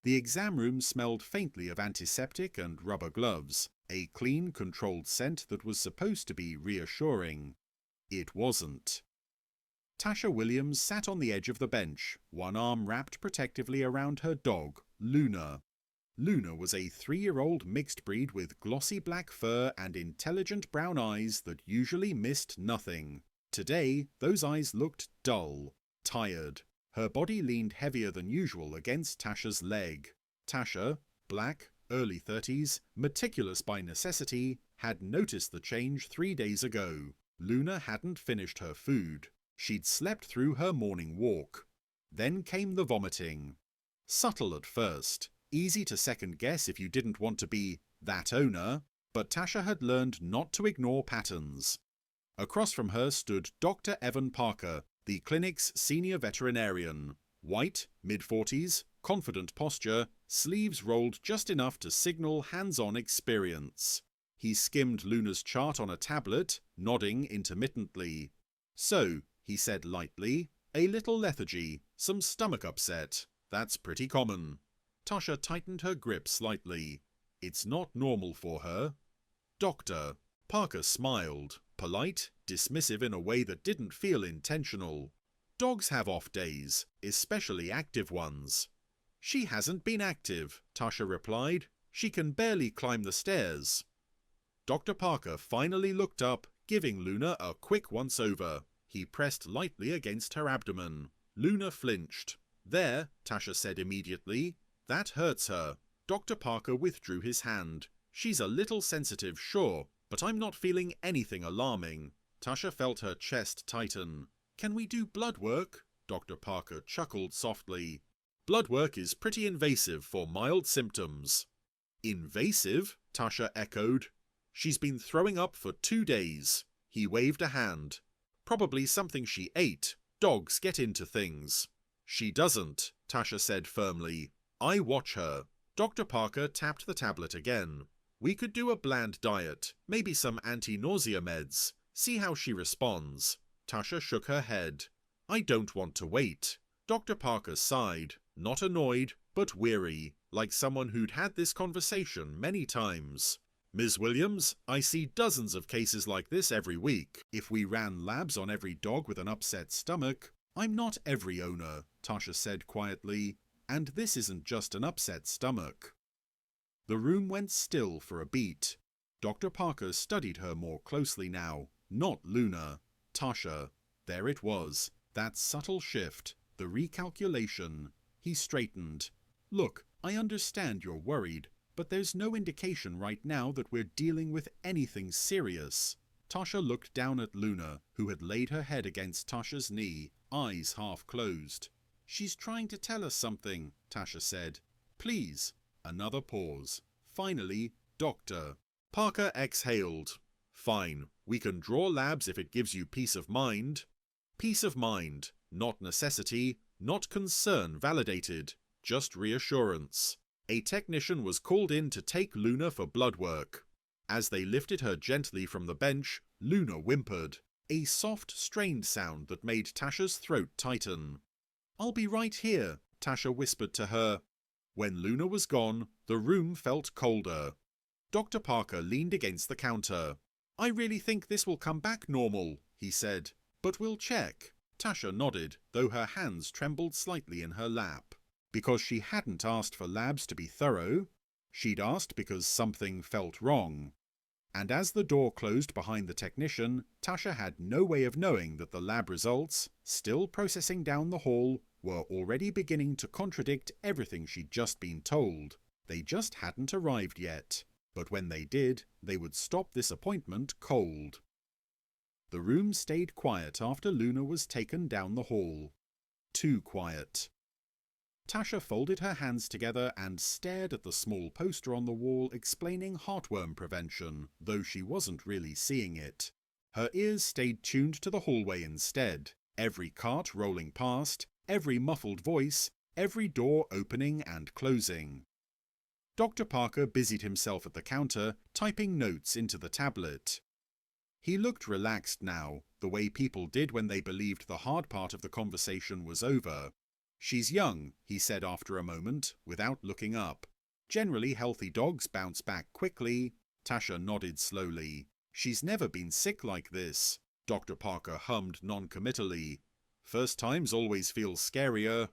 The exam room smelled faintly of antiseptic and rubber gloves, a clean, controlled scent that was supposed to be reassuring. It wasn't. Tasha Williams sat on the edge of the bench, one arm wrapped protectively around her dog, Luna. Luna was a 3-year-old mixed breed with glossy black fur and intelligent brown eyes that usually missed nothing. Today, those eyes looked dull, tired. Her body leaned heavier than usual against Tasha's leg. Tasha, black, early 30s, meticulous by necessity, had noticed the change 3 days ago. Luna hadn't finished her food. She'd slept through her morning walk. Then came the vomiting. Subtle at first, easy to second-guess if you didn't want to be that owner, but Tasha had learned not to ignore patterns. Across from her stood Dr. Evan Parker, the clinic's senior veterinarian. White, mid-40s, confident posture, sleeves rolled just enough to signal hands-on experience. He skimmed Luna's chart on a tablet, nodding intermittently. "So," he said lightly, "a little lethargy, some stomach upset. That's pretty common." Tasha tightened her grip slightly. "It's not normal for her." "Doctor." Parker smiled, polite, dismissive in a way that didn't feel intentional. "Dogs have off days, especially active ones." "She hasn't been active," Tasha replied. "She can barely climb the stairs." Dr. Parker finally looked up, giving Luna a quick once-over. He pressed lightly against her abdomen. Luna flinched. "There," Tasha said immediately. "That hurts her." Dr. Parker withdrew his hand. "She's a little sensitive, sure, but I'm not feeling anything alarming." Tasha felt her chest tighten. "Can we do blood work?" Dr. Parker chuckled softly. "Blood work is pretty invasive for mild symptoms." "Invasive?" Tasha echoed. "She's been throwing up for 2 days." He waved a hand. "Probably something she ate. Dogs get into things." "She doesn't," Tasha said firmly. "I watch her." Dr. Parker tapped the tablet again. "We could do a bland diet, maybe some anti-nausea meds. See how she responds." Tasha shook her head. "I don't want to wait." Dr. Parker sighed, not annoyed, but weary, like someone who'd had this conversation many times. "Ms. Williams, I see dozens of cases like this every week. If we ran labs on every dog with an upset stomach—" "I'm not every owner," Tasha said quietly, "and this isn't just an upset stomach." The room went still for a beat. Dr. Parker studied her more closely now, not Luna. Tasha. There it was, that subtle shift, the recalculation. He straightened. "Look, I understand you're worried, but there's no indication right now that we're dealing with anything serious." Tasha looked down at Luna, who had laid her head against Tasha's knee, eyes half closed. "She's trying to tell us something," Tasha said. "Please." Another pause. Finally, "Doctor." Parker exhaled. "Fine, we can draw labs if it gives you peace of mind." Peace of mind, not necessity, not concern validated, just reassurance. A technician was called in to take Luna for blood work. As they lifted her gently from the bench, Luna whimpered, a soft, strained sound that made Tasha's throat tighten. "I'll be right here," Tasha whispered to her. When Luna was gone, the room felt colder. Dr. Parker leaned against the counter. "I really think this will come back normal," he said. "But we'll check." Tasha nodded, though her hands trembled slightly in her lap. Because she hadn't asked for labs to be thorough. She'd asked because something felt wrong. And as the door closed behind the technician, Tasha had no way of knowing that the lab results, still processing down the hall, were already beginning to contradict everything she'd just been told. They just hadn't arrived yet. But when they did, they would stop this appointment cold. The room stayed quiet after Luna was taken down the hall. Too quiet. Tasha folded her hands together and stared at the small poster on the wall explaining heartworm prevention, though she wasn't really seeing it. Her ears stayed tuned to the hallway instead, every cart rolling past, every muffled voice, every door opening and closing. Dr. Parker busied himself at the counter, typing notes into the tablet. He looked relaxed now, the way people did when they believed the hard part of the conversation was over. She's young, he said after a moment, without looking up. Generally healthy dogs bounce back quickly. Tasha nodded slowly. She's never been sick like this. Dr. Parker hummed non-committally. First times always feel scarier.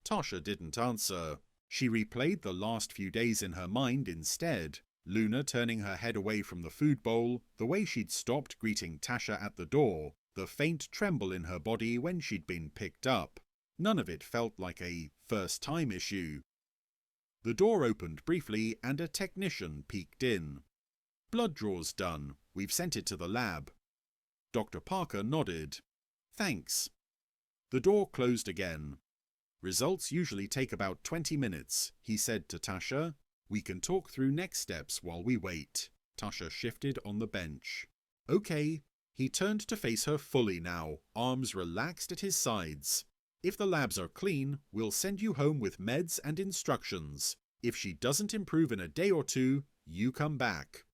Tasha didn't answer. She replayed the last few days in her mind instead. Luna turning her head away from the food bowl, the way she'd stopped greeting Tasha at the door, the faint tremble in her body when she'd been picked up. None of it felt like a first-time issue. The door opened briefly and a technician peeked in. "Blood draw's done. We've sent it to the lab." Dr. Parker nodded. "Thanks." The door closed again. "Results usually take about 20 minutes, he said to Tasha. "We can talk through next steps while we wait." Tasha shifted on the bench. "Okay." He turned to face her fully now, arms relaxed at his sides. "If the labs are clean, we'll send you home with meds and instructions. If she doesn't improve in a day or two, you come back."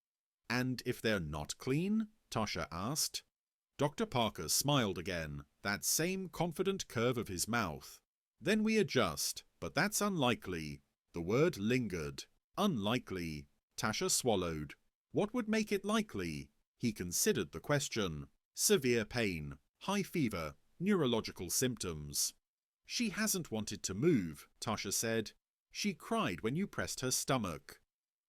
"And if they're not clean?" Tasha asked. Dr. Parker smiled again, that same confident curve of his mouth. "Then we adjust, but that's unlikely." The word lingered. Unlikely. Tasha swallowed. What would make it likely? He considered the question. Severe pain, high fever, neurological symptoms. "She hasn't wanted to move," Tasha said. "She cried when you pressed her stomach."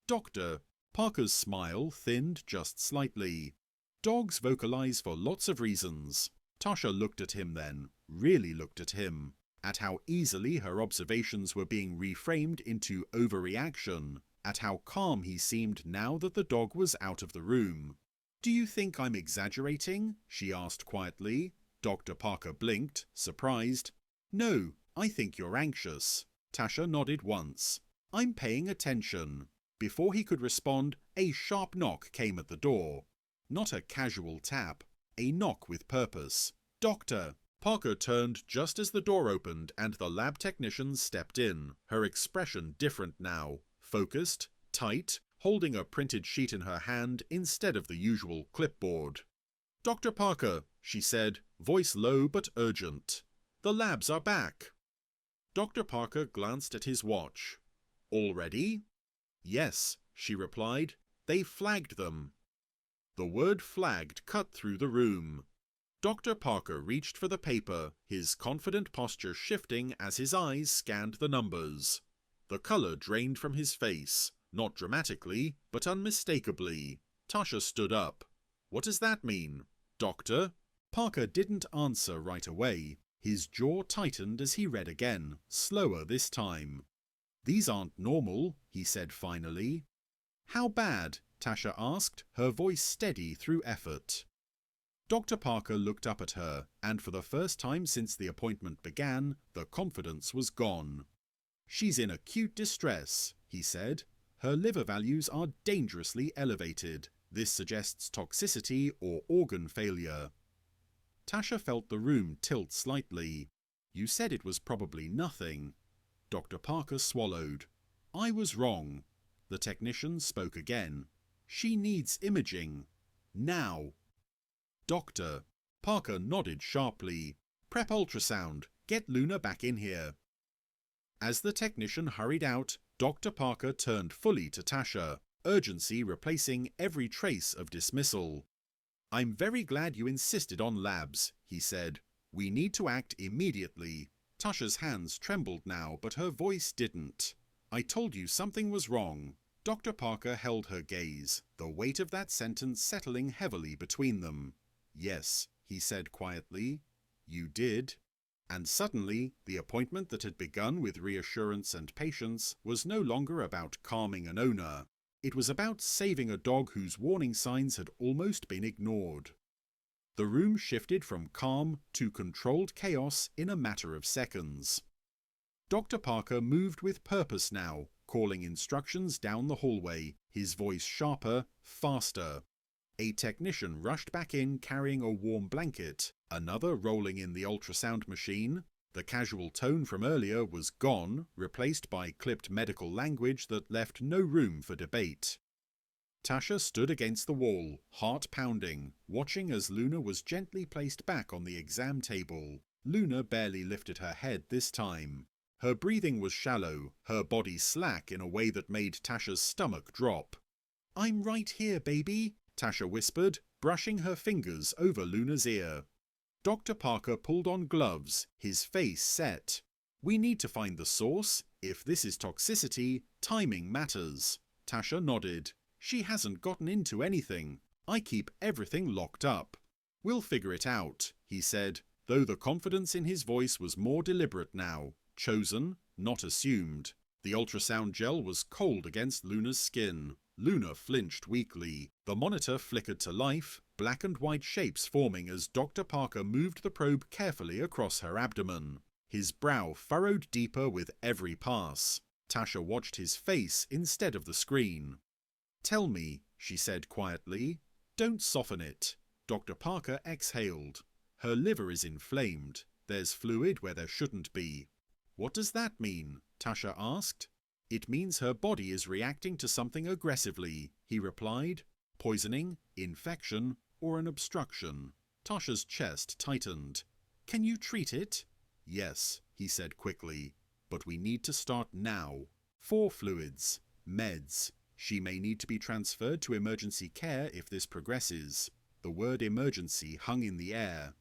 "Doctor," Parker's smile thinned just slightly. "Dogs vocalize for lots of reasons." Tasha looked at him then, really looked at him, at how easily her observations were being reframed into overreaction, at how calm he seemed now that the dog was out of the room. "Do you think I'm exaggerating?" she asked quietly. Dr. Parker blinked, surprised. "No, I think you're anxious." Tasha nodded once. "I'm paying attention." Before he could respond, a sharp knock came at the door. Not a casual tap, a knock with purpose. "Doctor!" Parker turned just as the door opened and the lab technician stepped in, her expression different now, focused, tight, holding a printed sheet in her hand instead of the usual clipboard. "Dr. Parker," she said, voice low but urgent. "The labs are back." Dr. Parker glanced at his watch. "Already?" "Yes," she replied. "They flagged them." The word flagged cut through the room. Dr. Parker reached for the paper, his confident posture shifting as his eyes scanned the numbers. The colour drained from his face, not dramatically, but unmistakably. Tasha stood up. "What does that mean?" "Doctor?" Parker didn't answer right away. His jaw tightened as he read again, slower this time. "These aren't normal," he said finally. "How bad?" Tasha asked, her voice steady through effort. Dr. Parker looked up at her, and for the first time since the appointment began, the confidence was gone. "She's in acute distress," he said. "Her liver values are dangerously elevated. This suggests toxicity or organ failure." Tasha felt the room tilt slightly. "You said it was probably nothing." Dr. Parker swallowed. "I was wrong." The technician spoke again. "She needs imaging. Now." "Doctor." Parker nodded sharply. "Prep ultrasound. Get Luna back in here." As the technician hurried out, Dr. Parker turned fully to Tasha, urgency replacing every trace of dismissal. "I'm very glad you insisted on labs," he said. "We need to act immediately." Tasha's hands trembled now, but her voice didn't. "I told you something was wrong." Dr. Parker held her gaze, the weight of that sentence settling heavily between them. "Yes," he said quietly. "You did." And suddenly, the appointment that had begun with reassurance and patience was no longer about calming an owner. It was about saving a dog whose warning signs had almost been ignored. The room shifted from calm to controlled chaos in a matter of seconds. Dr. Parker moved with purpose now, calling instructions down the hallway, his voice sharper, faster. A technician rushed back in carrying a warm blanket, another rolling in the ultrasound machine. The casual tone from earlier was gone, replaced by clipped medical language that left no room for debate. Tasha stood against the wall, heart pounding, watching as Luna was gently placed back on the exam table. Luna barely lifted her head this time. Her breathing was shallow, her body slack in a way that made Tasha's stomach drop. "I'm right here, baby," Tasha whispered, brushing her fingers over Luna's ear. Dr. Parker pulled on gloves, his face set. "We need to find the source. If this is toxicity, timing matters." Tasha nodded. "She hasn't gotten into anything. I keep everything locked up." "We'll figure it out," he said, though the confidence in his voice was more deliberate now, chosen, not assumed. The ultrasound gel was cold against Luna's skin. Luna flinched weakly. The monitor flickered to life, black and white shapes forming as Dr. Parker moved the probe carefully across her abdomen. His brow furrowed deeper with every pass. Tasha watched his face instead of the screen. "Tell me," she said quietly. "Don't soften it." Dr. Parker exhaled. "Her liver is inflamed. There's fluid where there shouldn't be." "What does that mean?" Tasha asked. "It means her body is reacting to something aggressively," he replied. "Poisoning, infection, or an obstruction." Tasha's chest tightened. "Can you treat it?" "Yes," he said quickly. "But we need to start now. 4 fluids, meds. She may need to be transferred to emergency care if this progresses." The word emergency hung in the air.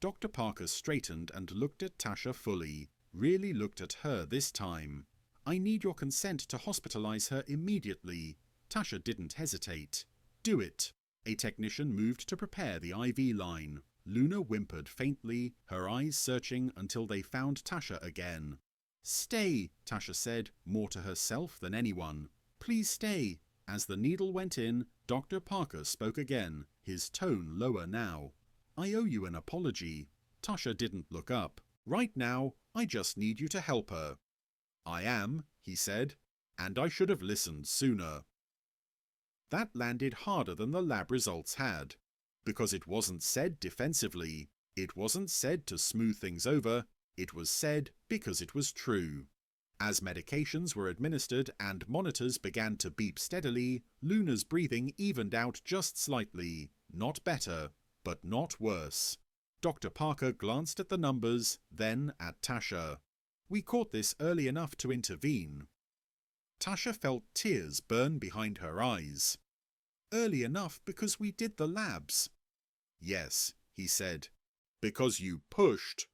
Dr. Parker straightened and looked at Tasha fully, really looked at her this time. "I need your consent to hospitalize her immediately." Tasha didn't hesitate. "Do it." A technician moved to prepare the IV line. Luna whimpered faintly, her eyes searching until they found Tasha again. "Stay," Tasha said, more to herself than anyone. "Please stay." As the needle went in, Dr. Parker spoke again, his tone lower now. "I owe you an apology." Tasha didn't look up. "Right now, I just need you to help her." "I am," he said, "and I should have listened sooner." That landed harder than the lab results had. Because it wasn't said defensively. It wasn't said to smooth things over. It was said because it was true. As medications were administered and monitors began to beep steadily, Luna's breathing evened out just slightly. Not better, but not worse. Dr. Parker glanced at the numbers, then at Tasha. "We caught this early enough to intervene." Tasha felt tears burn behind her eyes. "Early enough because we did the labs." "Yes," he said. "Because you pushed."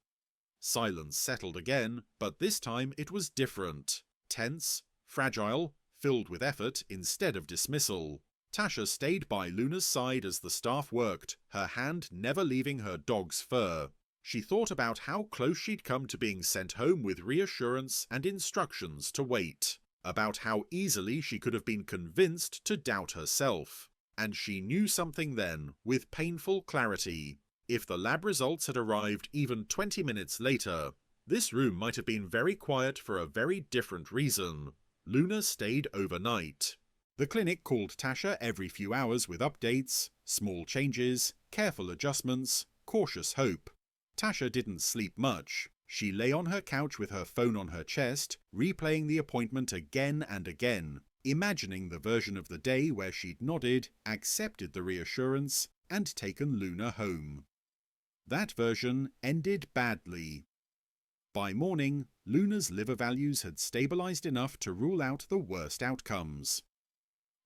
Silence settled again, but this time it was different. Tense, fragile, filled with effort instead of dismissal. Tasha stayed by Luna's side as the staff worked, her hand never leaving her dog's fur. She thought about how close she'd come to being sent home with reassurance and instructions to wait. About how easily she could have been convinced to doubt herself. And she knew something then, with painful clarity. If the lab results had arrived even 20 minutes later, this room might have been very quiet for a very different reason. Luna stayed overnight. The clinic called Tasha every few hours with updates, small changes, careful adjustments, cautious hope. Tasha didn't sleep much. She lay on her couch with her phone on her chest, replaying the appointment again and again, imagining the version of the day where she'd nodded, accepted the reassurance, and taken Luna home. That version ended badly. By morning, Luna's liver values had stabilized enough to rule out the worst outcomes.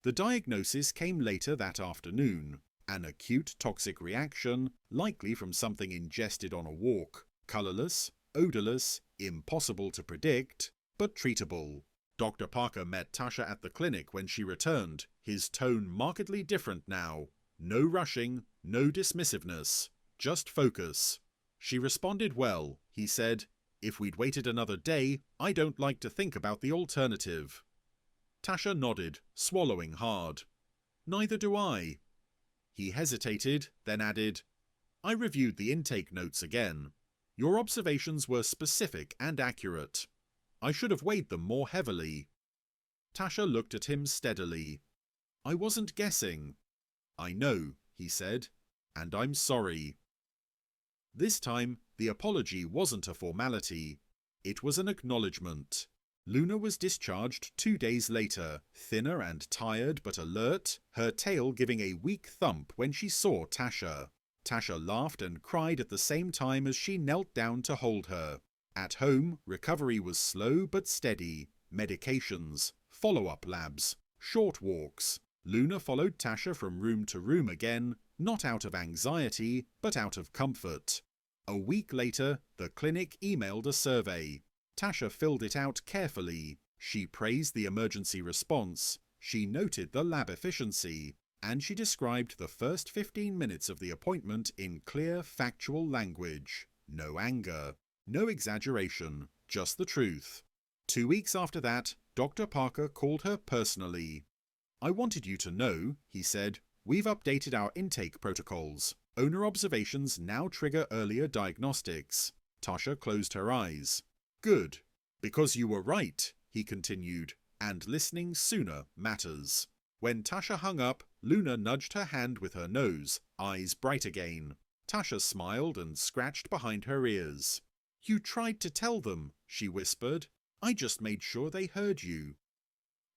The diagnosis came later that afternoon, an acute toxic reaction, likely from something ingested on a walk, colorless, odorless, impossible to predict, but treatable. Dr. Parker met Tasha at the clinic when she returned, his tone markedly different now. No rushing, no dismissiveness. Just focus. She responded well, he said. "If we'd waited another day, I don't like to think about the alternative." Tasha nodded, swallowing hard. "Neither do I." He hesitated, then added, "I reviewed the intake notes again. Your observations were specific and accurate. I should have weighed them more heavily." Tasha looked at him steadily. "I wasn't guessing." "I know," he said, "and I'm sorry." This time, the apology wasn't a formality. It was an acknowledgement. Luna was discharged 2 days later, thinner and tired but alert, her tail giving a weak thump when she saw Tasha. Tasha laughed and cried at the same time as she knelt down to hold her. At home, recovery was slow but steady. Medications, follow-up labs, short walks. Luna followed Tasha from room to room again, not out of anxiety, but out of comfort. A week later, the clinic emailed a survey. Tasha filled it out carefully. She praised the emergency response. She noted the lab efficiency. And she described the first 15 minutes of the appointment in clear, factual language. No anger. No exaggeration. Just the truth. 2 weeks after that, Dr. Parker called her personally. "I wanted you to know," he said, "we've updated our intake protocols. Owner observations now trigger earlier diagnostics." Tasha closed her eyes. "Good. Because you were right," he continued, "and listening sooner matters." When Tasha hung up, Luna nudged her hand with her nose, eyes bright again. Tasha smiled and scratched behind her ears. "You tried to tell them," she whispered. "I just made sure they heard you."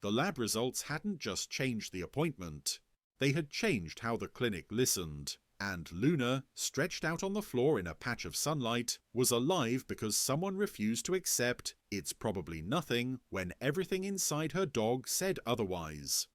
The lab results hadn't just changed the appointment. They had changed how the clinic listened. And Luna, stretched out on the floor in a patch of sunlight, was alive because someone refused to accept "it's probably nothing" when everything inside her dog said otherwise.